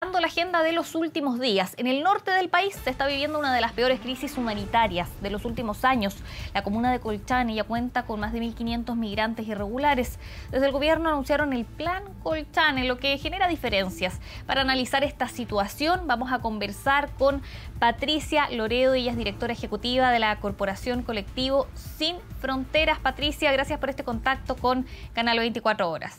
marcando la agenda de los últimos días. En el norte del país se está viviendo una de las peores crisis humanitarias de los últimos años. La comuna de Colchane ya cuenta con más de 1.500 migrantes irregulares. Desde el gobierno anunciaron el Plan Colchane, lo que genera diferencias. Para analizar esta situación vamos a conversar con Patricia Loredo, ella es directora ejecutiva de la Corporación Colectivo Sin Fronteras. Patricia, gracias por este contacto con Canal 24 Horas.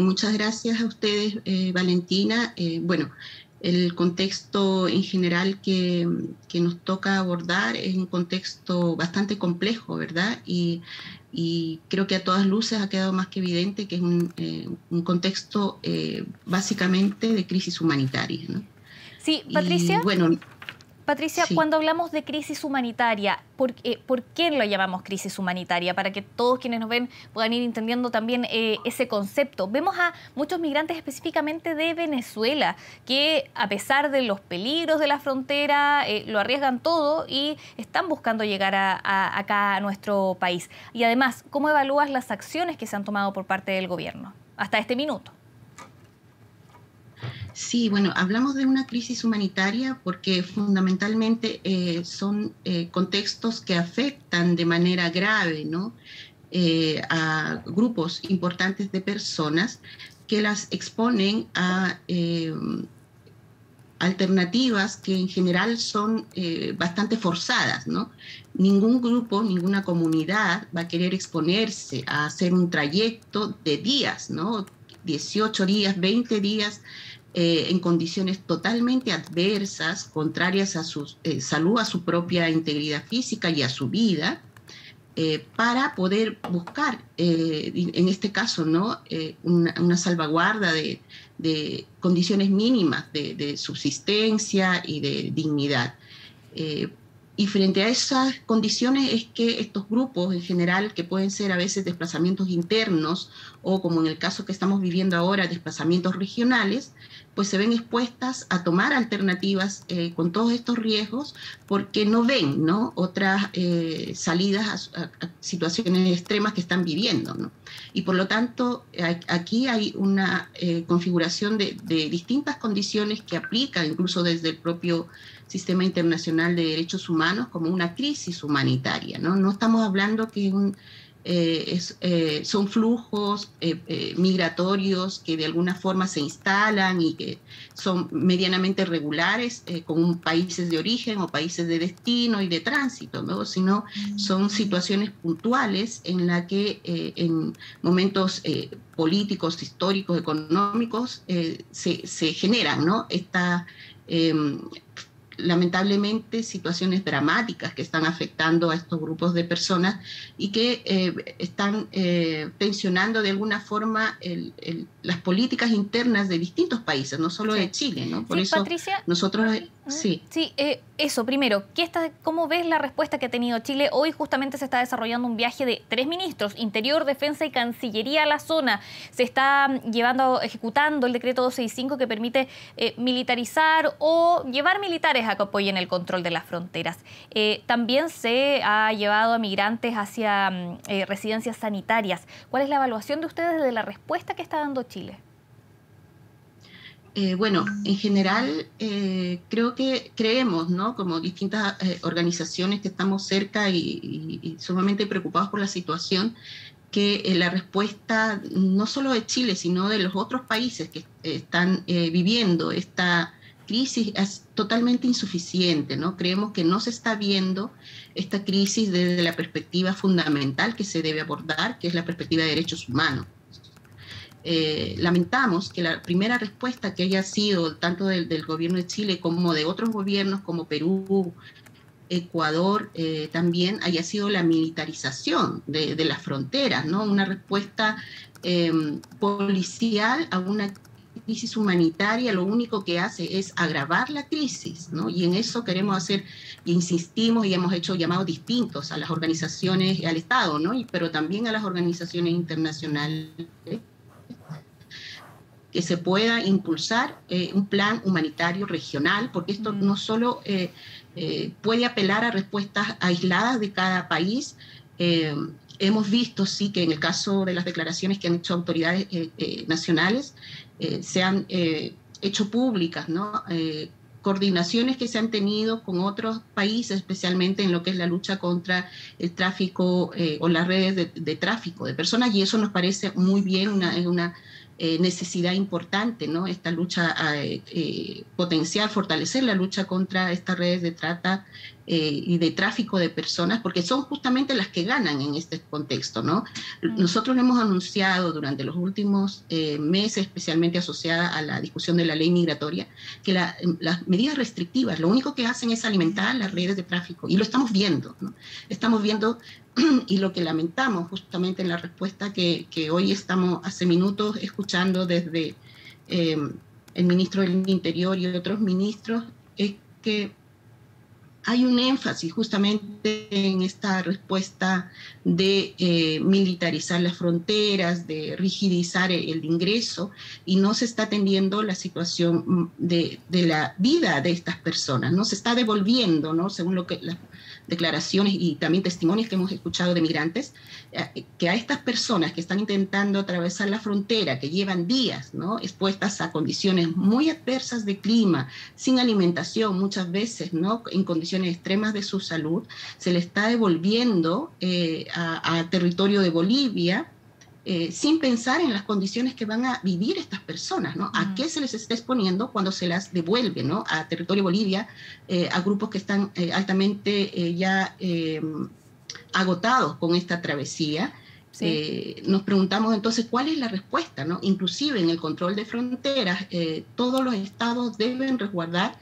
Muchas gracias a ustedes, Valentina. Bueno, el contexto en general que nos toca abordar es un contexto bastante complejo, ¿verdad? Y creo que a todas luces ha quedado más que evidente que es un contexto básicamente de crisis humanitaria, ¿no? Sí, Patricia. Y, bueno, Patricia, sí. Cuando hablamos de crisis humanitaria, ¿por qué lo llamamos crisis humanitaria? Para que todos quienes nos ven puedan ir entendiendo también ese concepto. Vemos a muchos migrantes específicamente de Venezuela que, a pesar de los peligros de la frontera, lo arriesgan todo y están buscando llegar acá a nuestro país. Y además, ¿cómo evalúas las acciones que se han tomado por parte del gobierno hasta este minuto? Sí, bueno, hablamos de una crisis humanitaria porque fundamentalmente son contextos que afectan de manera grave, ¿no? A grupos importantes de personas que las exponen a alternativas que en general son bastante forzadas, ¿no? Ningún grupo, ninguna comunidad va a querer exponerse a hacer un trayecto de días, ¿no? 18 días, 20 días, en condiciones totalmente adversas, contrarias a su salud, a su propia integridad física y a su vida, para poder buscar, en este caso, ¿no? Una salvaguarda de condiciones mínimas de subsistencia y de dignidad. Y frente a esas condiciones es que estos grupos en general, que pueden ser a veces desplazamientos internos o, como en el caso que estamos viviendo ahora, desplazamientos regionales, pues se ven expuestas a tomar alternativas con todos estos riesgos porque no ven, ¿no? Otras salidas a situaciones extremas que están viviendo, ¿no? Y por lo tanto aquí hay una configuración de distintas condiciones que aplica incluso desde el propio Sistema Internacional de Derechos Humanos como una crisis humanitaria, ¿no? No estamos hablando que son flujos migratorios que de alguna forma se instalan y que son medianamente regulares con países de origen o países de destino y de tránsito, ¿no? Sino son situaciones puntuales en las que en momentos políticos, históricos, económicos se generan, ¿no? Lamentablemente situaciones dramáticas que están afectando a estos grupos de personas y que están tensionando de alguna forma las políticas internas de distintos países, no solo de Chile, ¿no? Por eso, Patricia, nosotros... Sí, eso, primero, ¿cómo ves la respuesta que ha tenido Chile? Hoy justamente se está desarrollando un viaje de 3 ministros, Interior, Defensa y Cancillería a la zona. Se está ejecutando el decreto 265 que permite militarizar o llevar militares a que apoyen el control de las fronteras. También se ha llevado a migrantes hacia residencias sanitarias. ¿Cuál es la evaluación de ustedes de la respuesta que está dando Chile? Bueno, en general creemos, ¿no? Como distintas organizaciones que estamos cerca y sumamente preocupados por la situación, que la respuesta no solo de Chile, sino de los otros países que están viviendo esta crisis es totalmente insuficiente, ¿no? Creemos que no se está viendo esta crisis desde la perspectiva fundamental que se debe abordar, que es la perspectiva de derechos humanos. Lamentamos que la primera respuesta que haya sido tanto del gobierno de Chile como de otros gobiernos como Perú, Ecuador, también haya sido la militarización de las fronteras, ¿no? Una respuesta policial a una crisis humanitaria lo único que hace es agravar la crisis, ¿no? Y en eso queremos hacer, insistimos y hemos hecho llamados distintos a las organizaciones y al Estado, ¿no? Pero también a las organizaciones internacionales, que se pueda impulsar un plan humanitario regional, porque esto no solo puede apelar a respuestas aisladas de cada país. Hemos visto, sí, que en el caso de las declaraciones que han hecho autoridades nacionales, se han hecho públicas, ¿no? Coordinaciones que se han tenido con otros países, especialmente en lo que es la lucha contra el tráfico o las redes de tráfico de personas, y eso nos parece muy bien, una necesidad importante, ¿no? Esta lucha, potenciar, fortalecer la lucha contra estas redes de trata y de tráfico de personas, porque son justamente las que ganan en este contexto, ¿no? Nosotros hemos anunciado durante los últimos meses, especialmente asociada a la discusión de la ley migratoria, que las medidas restrictivas lo único que hacen es alimentar las redes de tráfico, y lo estamos viendo, ¿no? Estamos viendo, y lo que lamentamos justamente en la respuesta que hoy estamos hace minutos escuchando desde el ministro del Interior y otros ministros, es que hay un énfasis justamente en esta respuesta de militarizar las fronteras, de rigidizar el ingreso, y no se está atendiendo la situación de la vida de estas personas, no se está devolviendo, ¿no? Según lo que las declaraciones y también testimonios que hemos escuchado de migrantes, que a estas personas que están intentando atravesar la frontera, que llevan días, ¿no?, expuestas a condiciones muy adversas de clima, sin alimentación muchas veces, ¿no?, en condiciones extremas de su salud, se le está devolviendo a territorio de Bolivia, sin pensar en las condiciones que van a vivir estas personas, ¿no? ¿A qué se les está exponiendo cuando se las devuelve, ¿no?, a territorio de Bolivia, a grupos que están altamente ya agotados con esta travesía? Sí. Nos preguntamos entonces cuál es la respuesta, ¿no? Inclusive en el control de fronteras, todos los estados deben resguardar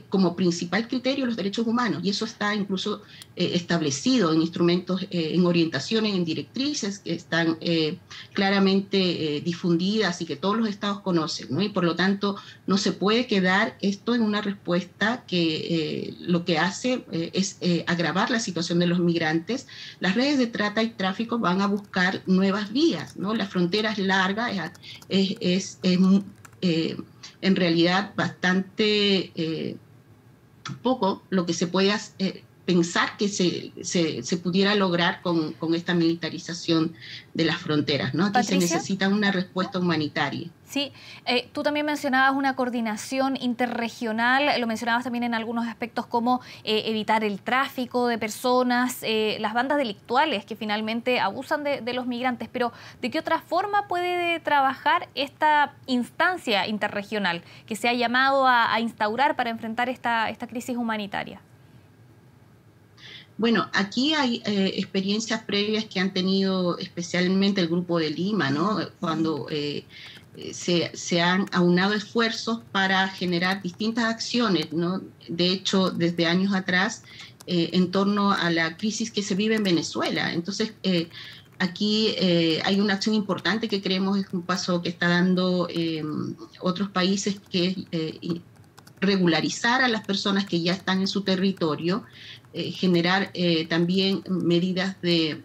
como principal criterio los derechos humanos, y eso está incluso establecido en instrumentos, en orientaciones, en directrices que están claramente difundidas y que todos los estados conocen, ¿no? Y por lo tanto no se puede quedar esto en una respuesta que lo que hace es agravar la situación de los migrantes. Las redes de trata y tráfico van a buscar nuevas vías, ¿no? La frontera es larga, en realidad bastante poco lo que se puede pensar que se pudiera lograr con esta militarización de las fronteras, ¿no? Aquí ¿Patricia? Se necesita una respuesta humanitaria. Sí, tú también mencionabas una coordinación interregional, lo mencionabas también en algunos aspectos como evitar el tráfico de personas, las bandas delictuales que finalmente abusan de los migrantes, pero ¿de qué otra forma puede trabajar esta instancia interregional que se ha llamado a instaurar para enfrentar esta crisis humanitaria? Bueno, aquí hay experiencias previas que han tenido especialmente el Grupo de Lima, ¿no? Cuando se han aunado esfuerzos para generar distintas acciones, ¿no? De hecho, desde años atrás, en torno a la crisis que se vive en Venezuela. Entonces, aquí hay una acción importante que creemos es un paso que está dando otros países, que es regularizar a las personas que ya están en su territorio, generar también medidas de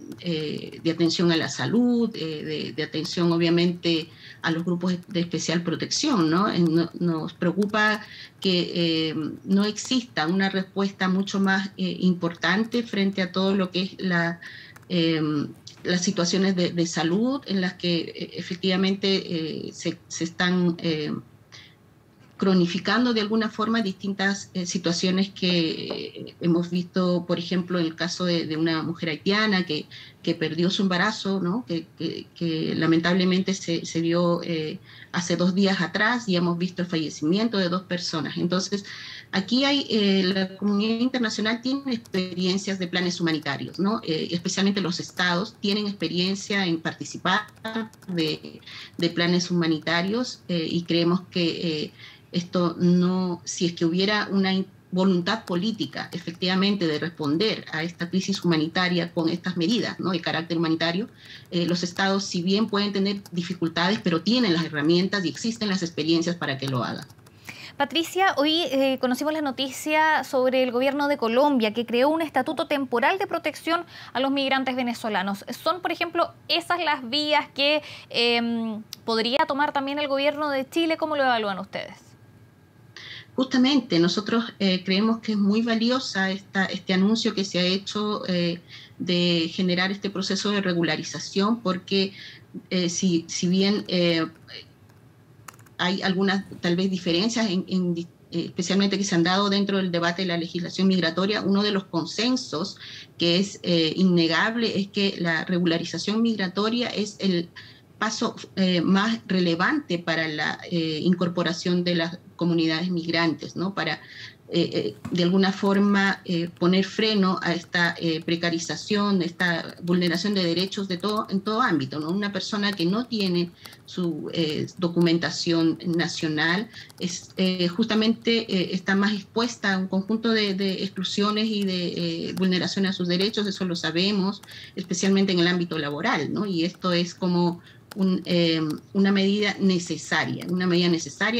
atención a la salud, de atención obviamente a los grupos de especial protección, ¿no? Nos preocupa que no exista una respuesta mucho más importante frente a todo lo que es las situaciones de salud en las que efectivamente se están cronificando de alguna forma distintas situaciones que hemos visto, por ejemplo, en el caso de una mujer haitiana que perdió su embarazo, ¿no? que lamentablemente se dio hace 2 días atrás, y hemos visto el fallecimiento de 2 personas. Entonces, aquí la comunidad internacional tiene experiencias de planes humanitarios, ¿no? Especialmente los estados tienen experiencia en participar de planes humanitarios, y creemos que esto no, si es que hubiera una voluntad política efectivamente de responder a esta crisis humanitaria con estas medidas, ¿no?, de carácter humanitario, los estados, si bien pueden tener dificultades, pero tienen las herramientas y existen las experiencias para que lo hagan. Patricia, hoy conocimos la noticia sobre el gobierno de Colombia, que creó un estatuto temporal de protección a los migrantes venezolanos. ¿Son, por ejemplo, esas las vías que podría tomar también el gobierno de Chile? ¿Cómo lo evalúan ustedes? Justamente, nosotros creemos que es muy valiosa este anuncio que se ha hecho de generar este proceso de regularización, porque si bien hay algunas tal vez diferencias especialmente que se han dado dentro del debate de la legislación migratoria. Uno de los consensos que es innegable es que la regularización migratoria es el paso más relevante para la incorporación de las comunidades migrantes, ¿no? Para de alguna forma poner freno a esta precarización, esta vulneración de derechos en todo ámbito, ¿no? Una persona que no tiene su documentación nacional justamente está más expuesta a un conjunto de exclusiones y de vulneraciones a sus derechos. Eso lo sabemos, especialmente en el ámbito laboral, ¿no? Y esto es como una medida necesaria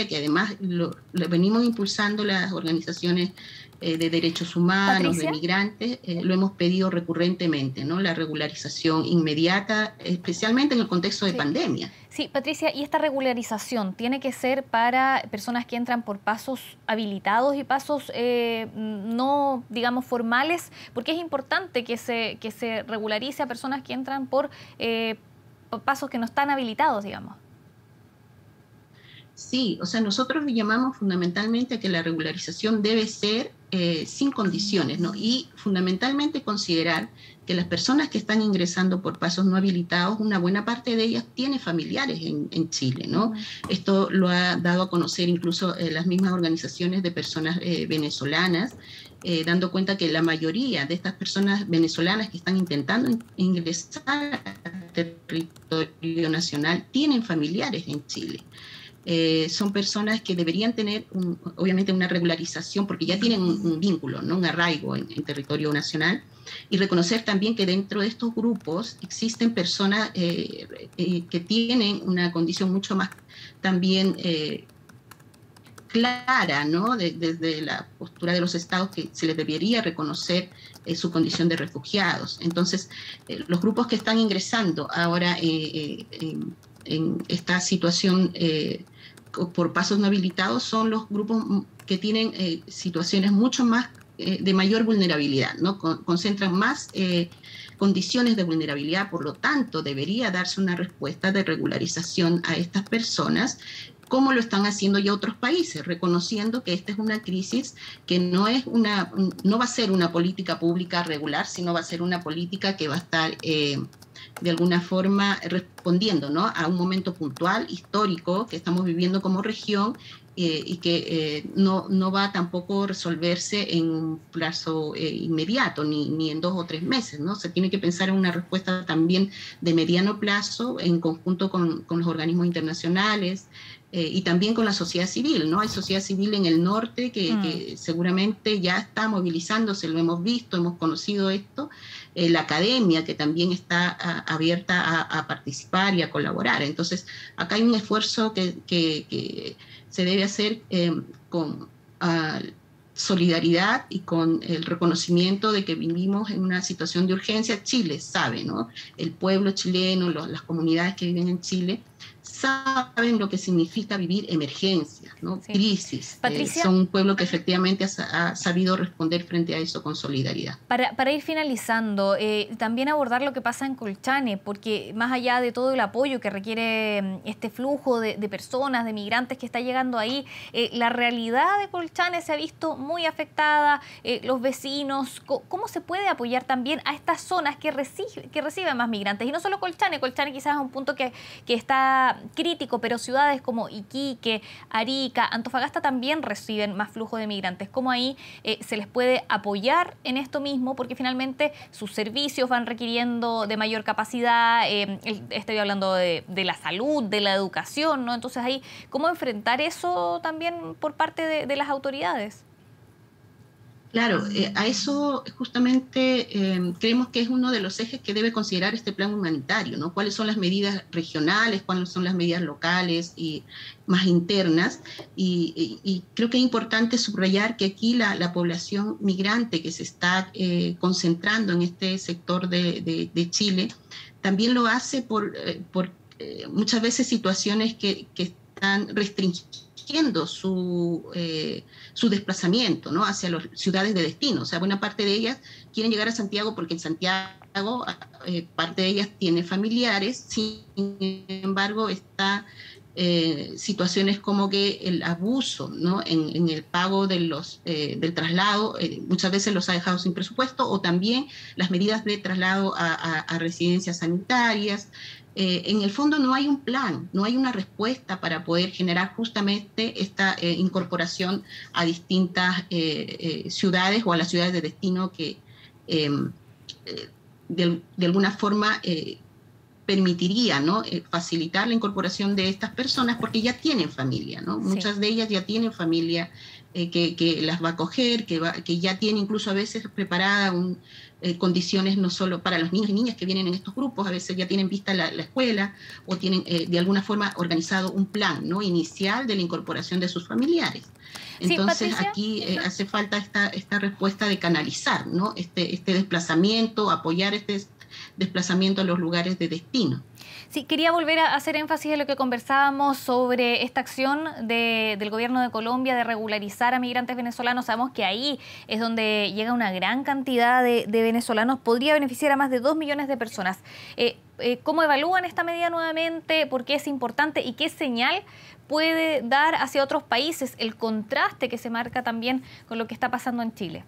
que además lo venimos impulsando las organizaciones de derechos humanos, Patricia, de migrantes, lo hemos pedido recurrentemente, ¿no? La regularización inmediata, especialmente en el contexto de pandemia. Sí, Patricia, ¿y esta regularización tiene que ser para personas que entran por pasos habilitados y pasos no, digamos, formales? Porque es importante que se regularice a personas que entran por pasos que no están habilitados, digamos. Sí, o sea, nosotros le llamamos fundamentalmente a que la regularización debe ser sin condiciones, ¿no? Y fundamentalmente considerar que las personas que están ingresando por pasos no habilitados, una buena parte de ellas tiene familiares en Chile, ¿no? Esto lo ha dado a conocer incluso las mismas organizaciones de personas venezolanas, dando cuenta que la mayoría de estas personas venezolanas que están intentando ingresar al territorio nacional tienen familiares en Chile. Son personas que deberían tener obviamente una regularización porque ya tienen un vínculo, ¿no? Un arraigo en territorio nacional, y reconocer también que dentro de estos grupos existen personas que tienen una condición mucho más también clara, ¿no? Desde la postura de los estados, que se les debería reconocer su condición de refugiados. Entonces, los grupos que están ingresando ahora en esta situación por pasos no habilitados son los grupos que tienen situaciones mucho más de mayor vulnerabilidad, ¿no? Concentran más condiciones de vulnerabilidad. Por lo tanto, debería darse una respuesta de regularización a estas personas, como lo están haciendo ya otros países, reconociendo que esta es una crisis que no va a ser una política pública regular, sino va a ser una política que va a estar de alguna forma respondiendo, ¿no? A un momento puntual, histórico, que estamos viviendo como región, y que no va a tampoco resolverse en un plazo inmediato, ni en 2 o 3 meses, ¿no? Se tiene que pensar en una respuesta también de mediano plazo, en conjunto con los organismos internacionales, y también con la sociedad civil, ¿no? Hay sociedad civil en el norte que seguramente ya está movilizándose, lo hemos visto, hemos conocido esto, la academia que también está abierta a participar y a colaborar. Entonces, acá hay un esfuerzo que se debe hacer con solidaridad y con el reconocimiento de que vivimos en una situación de urgencia. Chile sabe, ¿no? El pueblo chileno, las comunidades que viven en Chile, saben lo que significa vivir emergencias, ¿no? Sí. Crisis. Son un pueblo que efectivamente ha sabido responder frente a eso con solidaridad. Para ir finalizando, también abordar lo que pasa en Colchane, porque más allá de todo el apoyo que requiere este flujo de personas, de migrantes que está llegando ahí, la realidad de Colchane se ha visto muy afectada, los vecinos. ¿Cómo se puede apoyar también a estas zonas que reciben más migrantes? Y no solo Colchane quizás es un punto que está crítico, pero ciudades como Iquique, Arica, Antofagasta también reciben más flujo de migrantes. ¿Cómo ahí se les puede apoyar en esto mismo? Porque finalmente sus servicios van requiriendo de mayor capacidad, estoy hablando de la salud, de la educación, ¿no? Entonces ahí, ¿cómo enfrentar eso también por parte de las autoridades? Claro, a eso justamente creemos que es uno de los ejes que debe considerar este plan humanitario, ¿no? ¿Cuáles son las medidas regionales, cuáles son las medidas locales y más internas? Y creo que es importante subrayar que aquí la población migrante que se está concentrando en este sector de Chile también lo hace por muchas veces situaciones que están restringiendo su desplazamiento, ¿no? Hacia las ciudades de destino. O sea, buena parte de ellas quieren llegar a Santiago porque en Santiago parte de ellas tiene familiares, sin embargo está situaciones como que el abuso, ¿no? en el pago de del traslado, muchas veces los ha dejado sin presupuesto, o también las medidas de traslado a residencias sanitarias. En el fondo no hay un plan, no hay una respuesta para poder generar justamente esta incorporación a distintas ciudades o a las ciudades de destino que de alguna forma permitiría, ¿no? Facilitar la incorporación de estas personas porque ya tienen familia, ¿no? Sí. Muchas de ellas ya tienen familia que las va a acoger, que ya tiene incluso a veces preparada condiciones no solo para los niños y niñas que vienen en estos grupos, a veces ya tienen vista la escuela o tienen de alguna forma organizado un plan, ¿no? Inicial de la incorporación de sus familiares. Entonces sí, aquí hace falta esta respuesta de canalizar, ¿no? Este desplazamiento, apoyar este desplazamiento a los lugares de destino. Sí, quería volver a hacer énfasis en lo que conversábamos sobre esta acción del gobierno de Colombia de regularizar a migrantes venezolanos. Sabemos que ahí es donde llega una gran cantidad de venezolanos, podría beneficiar a más de 2 millones de personas. ¿Cómo evalúan esta medida nuevamente? ¿Por qué es importante? ¿Y qué señal puede dar hacia otros países? El contraste que se marca también con lo que está pasando en Chile.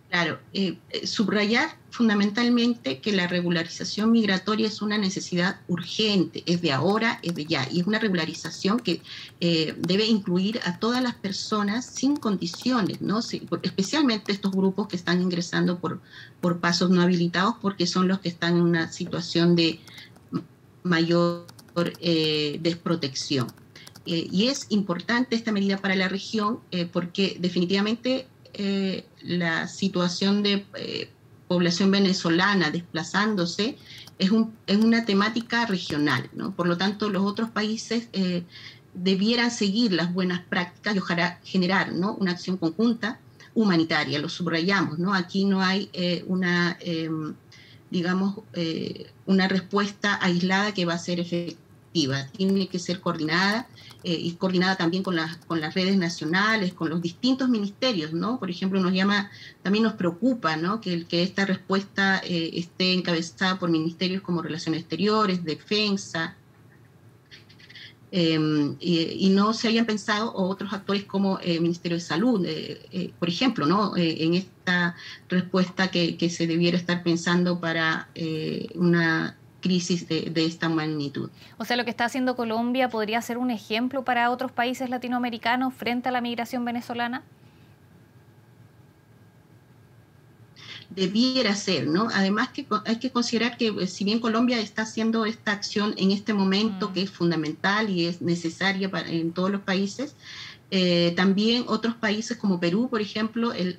Claro, subrayar fundamentalmente que la regularización migratoria es una necesidad urgente, es de ahora, es de ya, y es una regularización que debe incluir a todas las personas sin condiciones, ¿no? Especialmente estos grupos que están ingresando por pasos no habilitados, porque son los que están en una situación de mayor desprotección. Y es importante esta medida para la región porque definitivamente la situación de población venezolana desplazándose es una temática regional, ¿no? Por lo tanto, los otros países debieran seguir las buenas prácticas y ojalá generar, ¿no? Una acción conjunta humanitaria, lo subrayamos, ¿no? Aquí no hay una respuesta aislada que va a ser efectiva, tiene que ser coordinada y coordinada también con las redes nacionales, con los distintos ministerios, ¿no? Por ejemplo, también nos preocupa, ¿no? que esta respuesta esté encabezada por ministerios como Relaciones Exteriores, Defensa, y no se hayan pensado otros actores como el Ministerio de Salud, por ejemplo, ¿no? En esta respuesta que se debiera estar pensando para una crisis de esta magnitud. O sea, lo que está haciendo Colombia podría ser un ejemplo para otros países latinoamericanos frente a la migración venezolana. Debiera ser, ¿no? Además que hay que considerar que si bien Colombia está haciendo esta acción en este momento que es fundamental y es necesaria en todos los países, también otros países como Perú, por ejemplo, el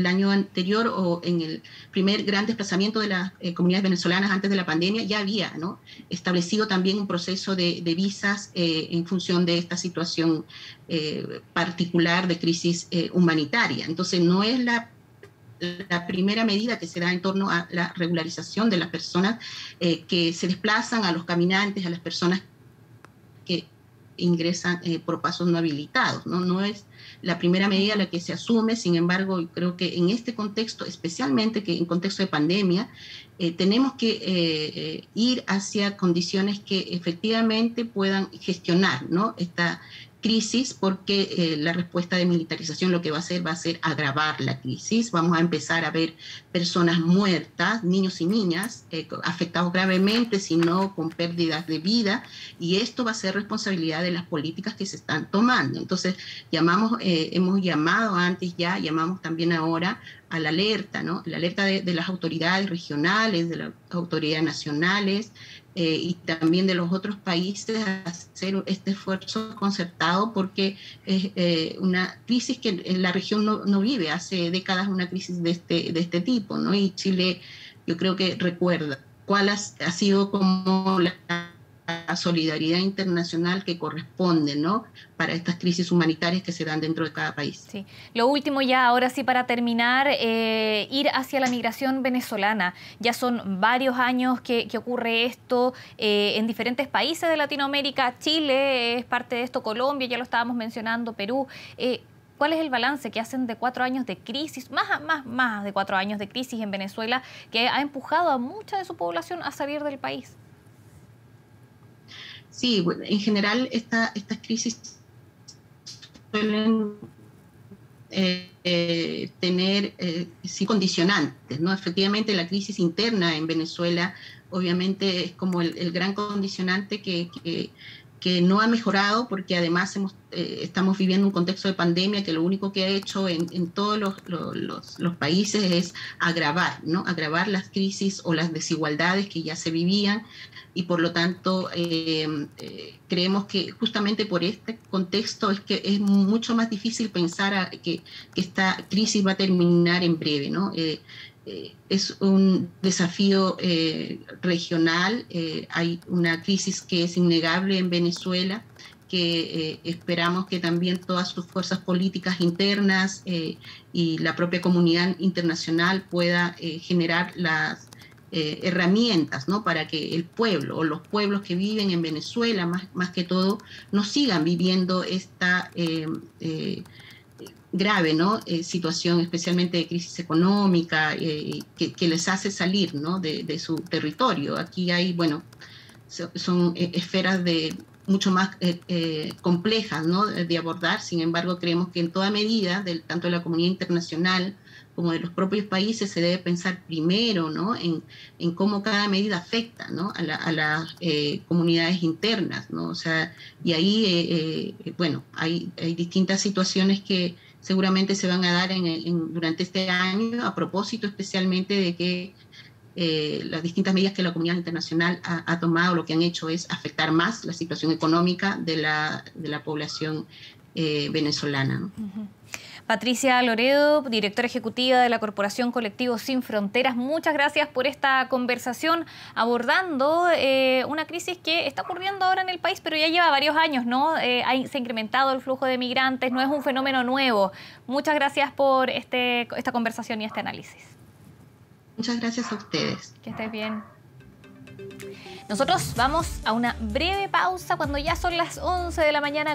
año anterior o en el primer gran desplazamiento de las comunidades venezolanas antes de la pandemia ya había, ¿no? establecido también un proceso de visas en función de esta situación particular de crisis humanitaria. Entonces no es la primera medida que se da en torno a la regularización de las personas que se desplazan, a los caminantes, a las personas que ingresan por pasos no habilitados, ¿no? No es la primera medida la que se asume, sin embargo, creo que en este contexto, especialmente que en contexto de pandemia, tenemos que ir hacia condiciones que efectivamente puedan gestionar, ¿no? esta crisis, porque la respuesta de militarización lo que va a hacer agravar la crisis. Vamos a empezar a ver personas muertas, niños y niñas, afectados gravemente, sino con pérdidas de vida, y esto va a ser responsabilidad de las políticas que se están tomando. Entonces, hemos llamado antes ya, llamamos también ahora a la alerta, ¿no? La alerta de las autoridades regionales, de las autoridades nacionales, y también de los otros países a hacer este esfuerzo concertado, porque es una crisis que en la región no vive hace décadas, una crisis de este tipo, ¿no? Y Chile, yo creo que recuerda cuál ha sido como la solidaridad internacional que corresponde, ¿no? para estas crisis humanitarias que se dan dentro de cada país. Sí. Lo último ya, ahora sí, para terminar, ir hacia la migración venezolana. Ya son varios años que ocurre esto en diferentes países de Latinoamérica. Chile es parte de esto, Colombia, ya lo estábamos mencionando, Perú. ¿Cuál es el balance que hacen de 4 años de crisis, más de 4 años de crisis en Venezuela, que ha empujado a mucha de su población a salir del país? Sí, bueno, en general estas crisis suelen tener sí, condicionantes, ¿no? Efectivamente, la crisis interna en Venezuela obviamente es como el gran condicionante que no ha mejorado, porque además estamos viviendo un contexto de pandemia que lo único que ha hecho en todos los países es agravar, ¿no? Agravar las crisis o las desigualdades que ya se vivían, y por lo tanto creemos que justamente por este contexto es que es mucho más difícil pensar que esta crisis va a terminar en breve, ¿no? Es un desafío regional, hay una crisis que es innegable en Venezuela, que esperamos que también todas sus fuerzas políticas internas y la propia comunidad internacional pueda generar las herramientas, ¿no? Para que el pueblo o los pueblos que viven en Venezuela, más que todo, no sigan viviendo esta grave, ¿no? Situación, especialmente de crisis económica, que les hace salir, ¿no? de su territorio. Aquí hay, bueno, son esferas mucho más complejas, ¿no? de abordar. Sin embargo, creemos que en toda medida, tanto de la comunidad internacional como de los propios países, se debe pensar primero, ¿no? en cómo cada medida afecta, ¿no? a las comunidades internas, ¿no? O sea, y ahí, bueno, hay distintas situaciones que seguramente se van a dar durante este año, a propósito especialmente de que las distintas medidas que la comunidad internacional ha tomado, lo que han hecho es afectar más la situación económica de la población venezolana, ¿no? Uh-huh. Patricia Loredo, directora ejecutiva de la Corporación Colectivos Sin Fronteras, muchas gracias por esta conversación abordando una crisis que está ocurriendo ahora en el país, pero ya lleva varios años, ¿no? Se ha incrementado el flujo de migrantes, no es un fenómeno nuevo. Muchas gracias por esta conversación y este análisis. Muchas gracias a ustedes. Que estés bien. Nosotros vamos a una breve pausa cuando ya son las 11 de la mañana.